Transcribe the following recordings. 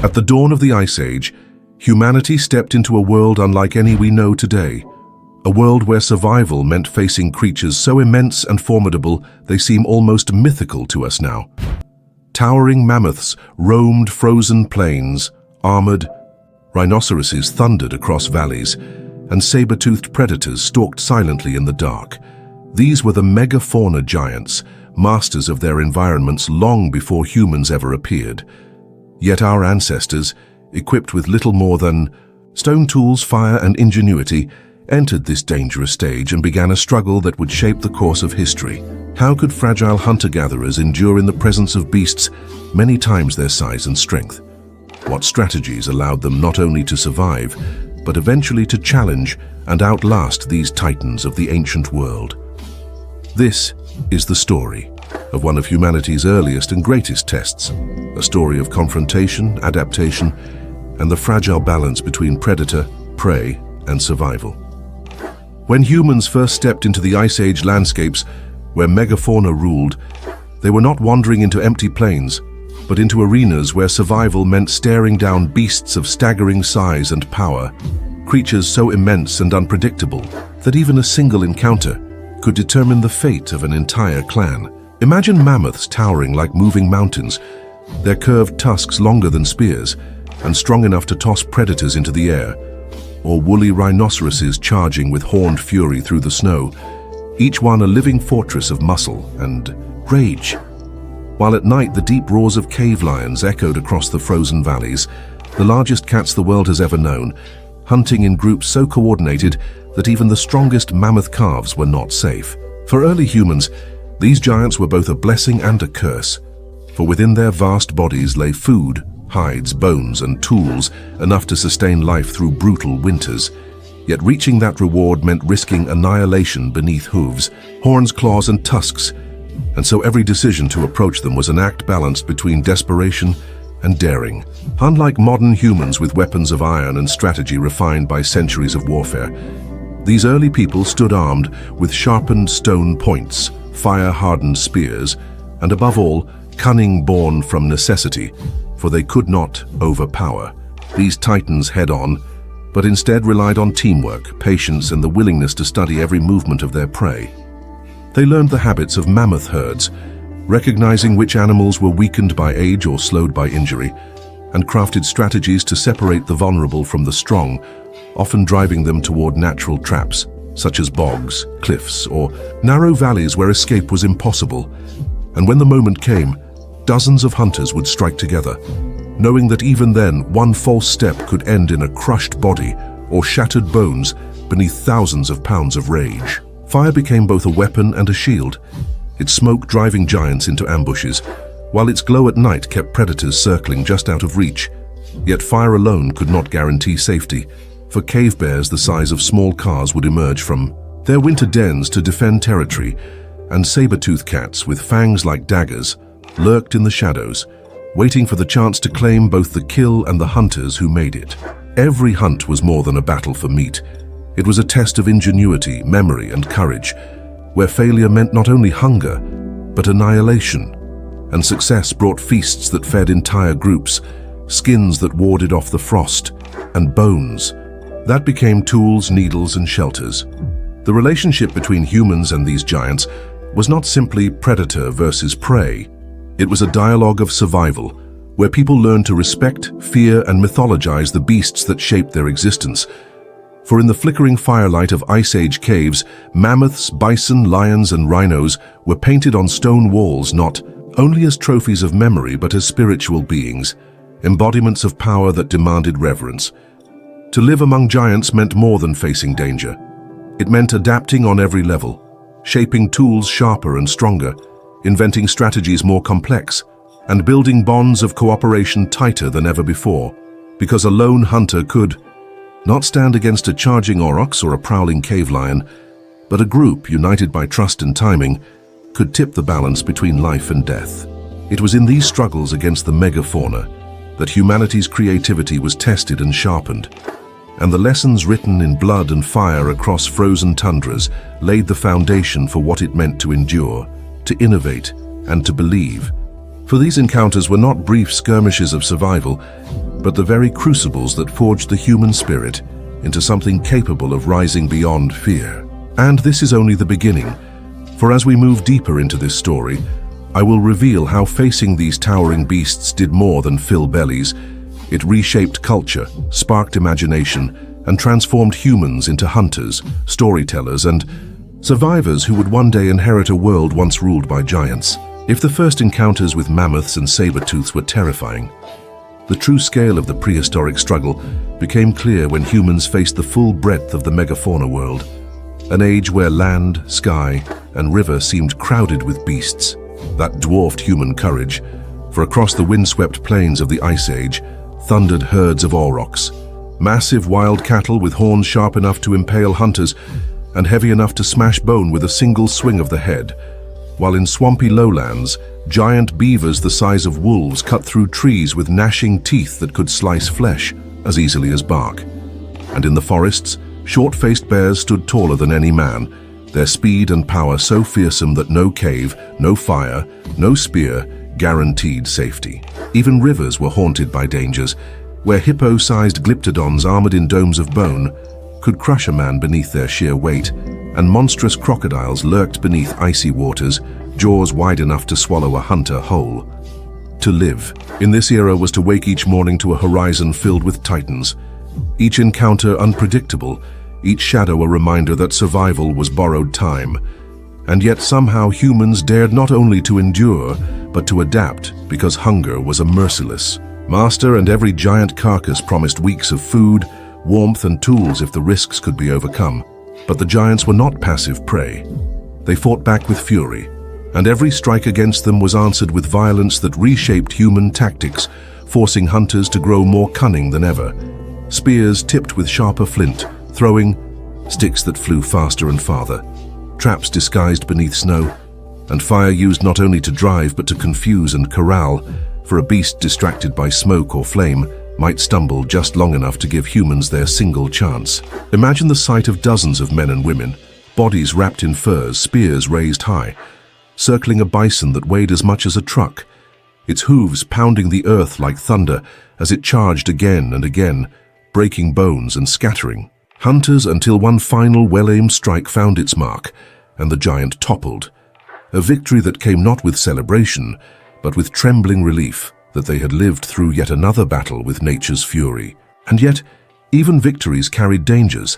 At the dawn of the Ice Age, humanity stepped into a world unlike any we know today. A world where survival meant facing creatures so immense and formidable they seem almost mythical to us now. Towering mammoths roamed frozen plains, armored, rhinoceroses thundered across valleys, and saber-toothed predators stalked silently in the dark. These were the Megafauna giants, masters of their environments long before humans ever appeared. Yet our ancestors, equipped with little more than stone tools, fire, and ingenuity, entered this dangerous stage and began a struggle that would shape the course of history. How could fragile hunter-gatherers endure in the presence of beasts many times their size and strength? What strategies allowed them not only to survive, but eventually to challenge and outlast these titans of the ancient world? This is the story of one of humanity's earliest and greatest tests, a story of confrontation, adaptation, and the fragile balance between predator, prey, and survival. When humans first stepped into the Ice Age landscapes where megafauna ruled, they were not wandering into empty plains, but into arenas where survival meant staring down beasts of staggering size and power, creatures so immense and unpredictable that even a single encounter could determine the fate of an entire clan. Imagine mammoths towering like moving mountains, their curved tusks longer than spears and strong enough to toss predators into the air, or woolly rhinoceroses charging with horned fury through the snow, each one a living fortress of muscle and rage. While at night the deep roars of cave lions echoed across the frozen valleys, the largest cats the world has ever known, hunting in groups so coordinated that even the strongest mammoth calves were not safe. For early humans, these giants were both a blessing and a curse, for within their vast bodies lay food, hides, bones, and tools enough to sustain life through brutal winters. Yet reaching that reward meant risking annihilation beneath hooves, horns, claws, and tusks, and so every decision to approach them was an act balanced between desperation and daring. Unlike modern humans with weapons of iron and strategy refined by centuries of warfare, these early people stood armed with sharpened stone points, fire-hardened spears, and above all, cunning born from necessity, for they could not overpower these titans head-on, but instead relied on teamwork, patience, and the willingness to study every movement of their prey. They learned the habits of mammoth herds, recognizing which animals were weakened by age or slowed by injury, and crafted strategies to separate the vulnerable from the strong, often driving them toward natural traps, such as bogs, cliffs, or narrow valleys where escape was impossible. And when the moment came, dozens of hunters would strike together, knowing that even then one false step could end in a crushed body or shattered bones beneath thousands of pounds of rage. Fire became both a weapon and a shield, its smoke driving giants into ambushes, while its glow at night kept predators circling just out of reach. Yet fire alone could not guarantee safety, for cave bears the size of small cars would emerge from their winter dens to defend territory, and saber-toothed cats with fangs like daggers lurked in the shadows, waiting for the chance to claim both the kill and the hunters who made it. Every hunt was more than a battle for meat. It was a test of ingenuity, memory, and courage, where failure meant not only hunger, but annihilation, and success brought feasts that fed entire groups, skins that warded off the frost, and bones that became tools, needles, and shelters. The relationship between humans and these giants was not simply predator versus prey. It was a dialogue of survival, where people learned to respect, fear, and mythologize the beasts that shaped their existence. For in the flickering firelight of Ice Age caves, mammoths, bison, lions, and rhinos were painted on stone walls not only as trophies of memory but as spiritual beings, embodiments of power that demanded reverence. To live among giants meant more than facing danger. It meant adapting on every level, shaping tools sharper and stronger, inventing strategies more complex, and building bonds of cooperation tighter than ever before, because a lone hunter could not stand against a charging aurochs or a prowling cave lion, but a group united by trust and timing could tip the balance between life and death. It was in these struggles against the megafauna that humanity's creativity was tested and sharpened, and the lessons written in blood and fire across frozen tundras laid the foundation for what it meant to endure, to innovate, and to believe. For these encounters were not brief skirmishes of survival, but the very crucibles that forged the human spirit into something capable of rising beyond fear. And this is only the beginning, for as we move deeper into this story, I will reveal how facing these towering beasts did more than fill bellies. It reshaped culture, sparked imagination, and transformed humans into hunters, storytellers, and survivors who would one day inherit a world once ruled by giants. If the first encounters with mammoths and saber-tooths were terrifying, the true scale of the prehistoric struggle became clear when humans faced the full breadth of the megafauna world, an age where land, sky, and river seemed crowded with beasts that dwarfed human courage, for across the windswept plains of the Ice Age thundered herds of aurochs, massive wild cattle with horns sharp enough to impale hunters and heavy enough to smash bone with a single swing of the head, while in swampy lowlands, giant beavers the size of wolves cut through trees with gnashing teeth that could slice flesh as easily as bark. And in the forests, short-faced bears stood taller than any man, their speed and power so fearsome that no cave, no fire, no spear guaranteed safety. Even rivers were haunted by dangers, where hippo-sized glyptodons armored in domes of bone could crush a man beneath their sheer weight, and monstrous crocodiles lurked beneath icy waters, jaws wide enough to swallow a hunter whole. To live in this era was to wake each morning to a horizon filled with titans, each encounter unpredictable, each shadow a reminder that survival was borrowed time. And yet somehow humans dared not only to endure, but to adapt, because hunger was a merciless master, and every giant carcass promised weeks of food, warmth, and tools if the risks could be overcome. But the giants were not passive prey. They fought back with fury, and every strike against them was answered with violence that reshaped human tactics, forcing hunters to grow more cunning than ever. Spears tipped with sharper flint, throwing sticks that flew faster and farther, traps disguised beneath snow, and fire used not only to drive but to confuse and corral, for a beast distracted by smoke or flame might stumble just long enough to give humans their single chance. Imagine the sight of dozens of men and women, bodies wrapped in furs, spears raised high, circling a bison that weighed as much as a truck, its hooves pounding the earth like thunder as it charged again and again, breaking bones and scattering hunters until one final well-aimed strike found its mark, and the giant toppled. A victory that came not with celebration, but with trembling relief that they had lived through yet another battle with nature's fury. And yet, even victories carried dangers,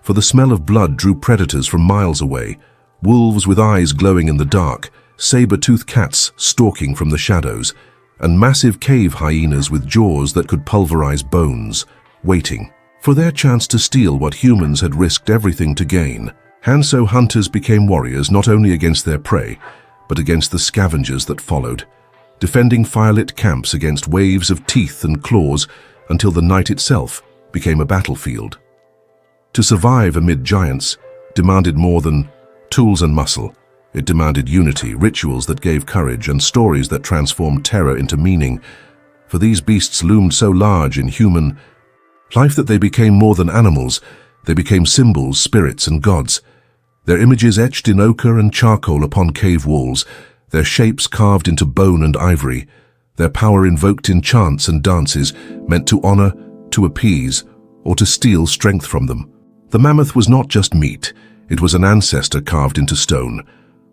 for the smell of blood drew predators from miles away, wolves with eyes glowing in the dark, saber-toothed cats stalking from the shadows, and massive cave hyenas with jaws that could pulverize bones, waiting for their chance to steal what humans had risked everything to gain. And so hunters became warriors not only against their prey, but against the scavengers that followed, defending firelit camps against waves of teeth and claws until the night itself became a battlefield. To survive amid giants demanded more than tools and muscle. It demanded unity, rituals that gave courage, and stories that transformed terror into meaning. For these beasts loomed so large in human life that they became more than animals. They became symbols, spirits, and gods. Their images etched in ochre and charcoal upon cave walls, their shapes carved into bone and ivory, their power invoked in chants and dances, meant to honor, to appease, or to steal strength from them. The mammoth was not just meat, it was an ancestor carved into stone.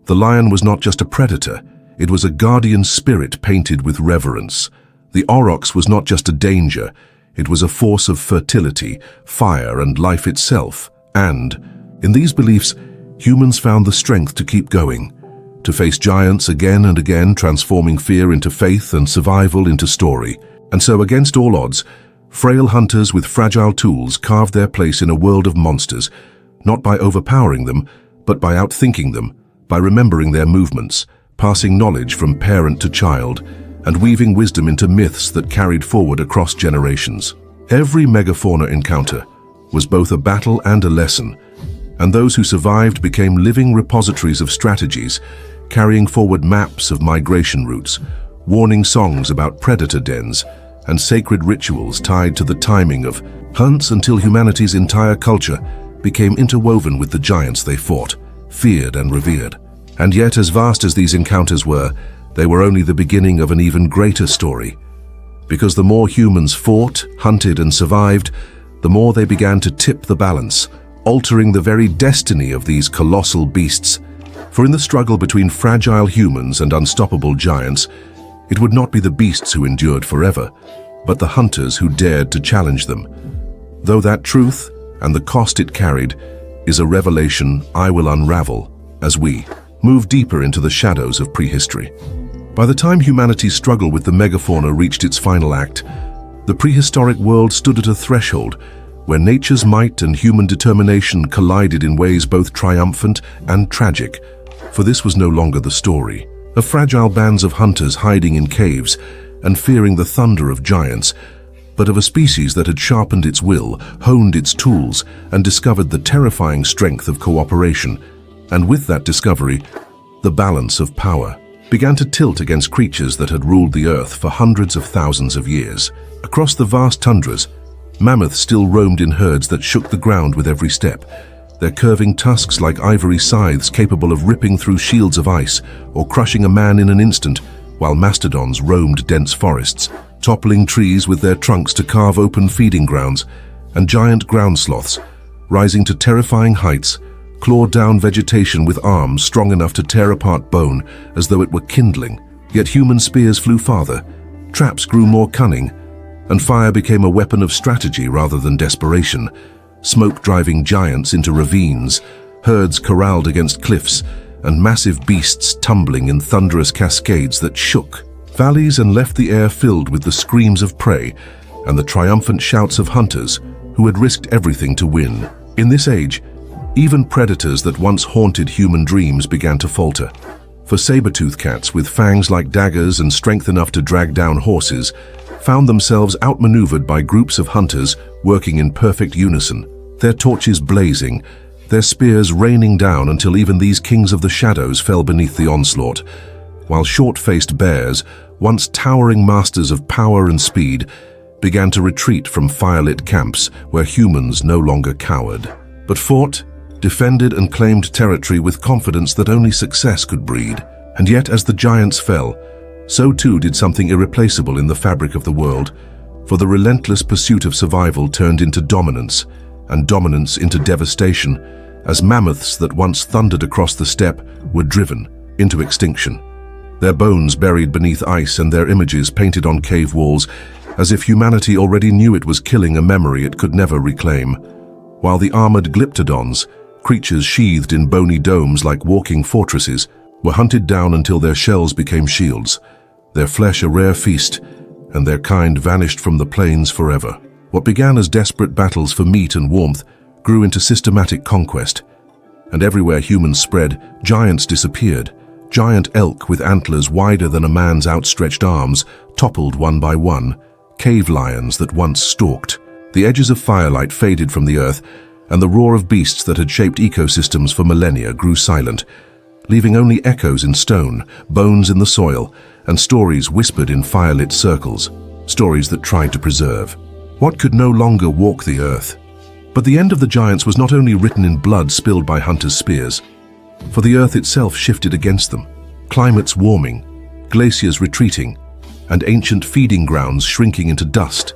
The lion was not just a predator, it was a guardian spirit painted with reverence. The aurochs was not just a danger, it was a force of fertility, fire, and life itself. And, in these beliefs, humans found the strength to keep going, to face giants again and again, transforming fear into faith and survival into story. And so, against all odds, frail hunters with fragile tools carved their place in a world of monsters, not by overpowering them, but by outthinking them, by remembering their movements, passing knowledge from parent to child, and weaving wisdom into myths that carried forward across generations. Every megafauna encounter was both a battle and a lesson, and those who survived became living repositories of strategies, carrying forward maps of migration routes, warning songs about predator dens, and sacred rituals tied to the timing of hunts until humanity's entire culture became interwoven with the giants they fought, feared, and revered. And yet, as vast as these encounters were, they were only the beginning of an even greater story. because the more humans fought, hunted, and survived, the more they began to tip the balance, altering the very destiny of these colossal beasts. For in the struggle between fragile humans and unstoppable giants, it would not be the beasts who endured forever, but the hunters who dared to challenge them. Though that truth, and the cost it carried, is a revelation I will unravel as we move deeper into the shadows of prehistory. By the time humanity's struggle with the megafauna reached its final act, the prehistoric world stood at a threshold where nature's might and human determination collided in ways both triumphant and tragic. For this was no longer the story of fragile bands of hunters hiding in caves and fearing the thunder of giants, but of a species that had sharpened its will, honed its tools, and discovered the terrifying strength of cooperation. And with that discovery, the balance of power began to tilt against creatures that had ruled the earth for hundreds of thousands of years. Across the vast tundras, mammoths still roamed in herds that shook the ground with every step, their curving tusks like ivory scythes capable of ripping through shields of ice or crushing a man in an instant, while mastodons roamed dense forests, toppling trees with their trunks to carve open feeding grounds, and giant ground sloths, rising to terrifying heights, clawed down vegetation with arms strong enough to tear apart bone as though it were kindling. Yet human spears flew farther, traps grew more cunning, and fire became a weapon of strategy rather than desperation, smoke driving giants into ravines, herds corralled against cliffs, and massive beasts tumbling in thunderous cascades that shook valleys and left the air filled with the screams of prey and the triumphant shouts of hunters who had risked everything to win. In this age, even predators that once haunted human dreams began to falter. For saber-toothed cats with fangs like daggers and strength enough to drag down horses found themselves outmaneuvered by groups of hunters working in perfect unison, their torches blazing, their spears raining down until even these kings of the shadows fell beneath the onslaught, while short-faced bears, once towering masters of power and speed, began to retreat from firelit camps where humans no longer cowered, but fought, defended and claimed territory with confidence that only success could breed. And yet as the giants fell, so too did something irreplaceable in the fabric of the world, for the relentless pursuit of survival turned into dominance, and dominance into devastation, as mammoths that once thundered across the steppe were driven into extinction, their bones buried beneath ice and their images painted on cave walls, as if humanity already knew it was killing a memory it could never reclaim, while the armored glyptodons, creatures sheathed in bony domes like walking fortresses, were hunted down until their shells became shields, their flesh a rare feast, and their kind vanished from the plains forever. What began as desperate battles for meat and warmth grew into systematic conquest, and everywhere humans spread, giants disappeared. Giant elk with antlers wider than a man's outstretched arms toppled one by one, cave lions that once stalked. The edges of firelight faded from the earth, and the roar of beasts that had shaped ecosystems for millennia grew silent, leaving only echoes in stone, bones in the soil, and stories whispered in firelit circles, stories that tried to preserve what could no longer walk the earth. But the end of the giants was not only written in blood spilled by hunters' spears, for the earth itself shifted against them, climates warming, glaciers retreating, and ancient feeding grounds shrinking into dust.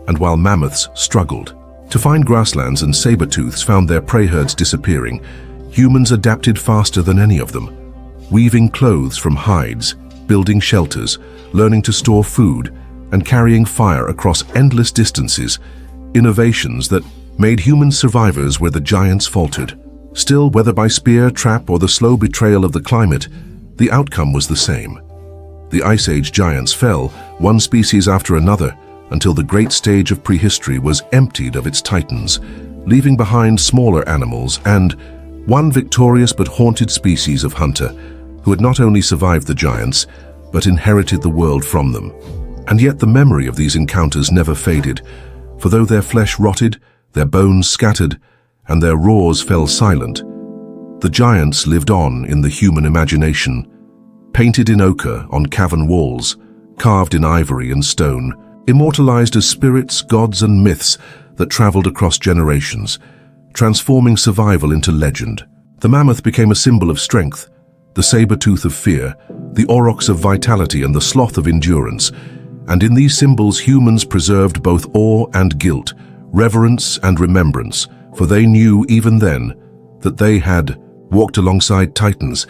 And while mammoths struggled to find grasslands and saber-tooths found their prey herds disappearing, humans adapted faster than any of them, weaving clothes from hides, building shelters, learning to store food, and carrying fire across endless distances, innovations that made humans survivors where the giants faltered. Still, whether by spear, trap, or the slow betrayal of the climate, the outcome was the same. The Ice Age giants fell, one species after another, until the great stage of prehistory was emptied of its titans, leaving behind smaller animals and one victorious but haunted species of hunter who had not only survived the giants, but inherited the world from them. And yet the memory of these encounters never faded, for though their flesh rotted, their bones scattered, and their roars fell silent, the giants lived on in the human imagination, painted in ochre on cavern walls, carved in ivory and stone, immortalized as spirits, gods, and myths that traveled across generations, transforming survival into legend. The mammoth became a symbol of strength, the saber-tooth of fear, the aurochs of vitality, and the sloth of endurance, And in these symbols, humans preserved both awe and guilt, reverence and remembrance, for they knew even then that they had walked alongside titans,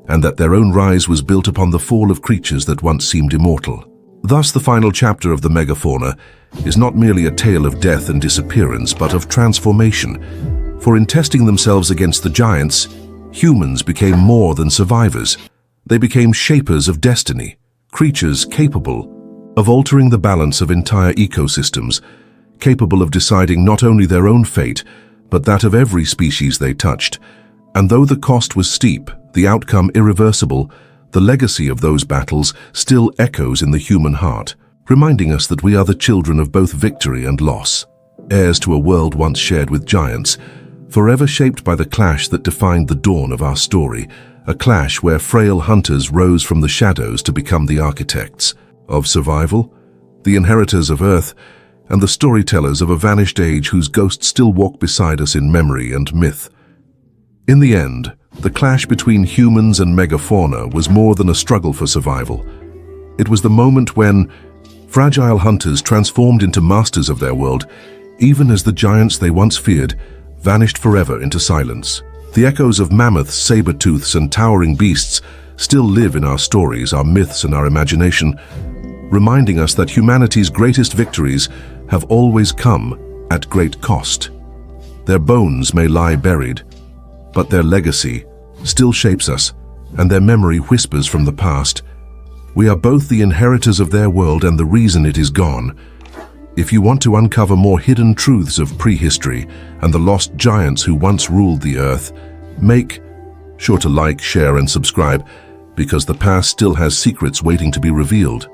and that their own rise was built upon the fall of creatures that once seemed immortal. Thus, the final chapter of the Megafauna is not merely a tale of death and disappearance, but of transformation. For in testing themselves against the giants, humans became more than survivors. They became shapers of destiny, creatures capable of altering the balance of entire ecosystems, capable of deciding not only their own fate, but that of every species they touched. And though the cost was steep, the outcome irreversible, the legacy of those battles still echoes in the human heart, reminding us that we are the children of both victory and loss, heirs to a world once shared with giants, forever shaped by the clash that defined the dawn of our story, a clash where frail hunters rose from the shadows to become the architects of survival, the inheritors of Earth, and the storytellers of a vanished age whose ghosts still walk beside us in memory and myth. In the end, the clash between humans and megafauna was more than a struggle for survival. It was the moment when fragile hunters transformed into masters of their world, even as the giants they once feared vanished forever into silence. The echoes of mammoths, saber-tooths, and towering beasts still live in our stories, our myths, and our imagination, reminding us that humanity's greatest victories have always come at great cost. Their bones may lie buried, but their legacy still shapes us, and their memory whispers from the past. We are both the inheritors of their world and the reason it is gone. If you want to uncover more hidden truths of prehistory and the lost giants who once ruled the earth, make sure to like, share, and subscribe, because the past still has secrets waiting to be revealed.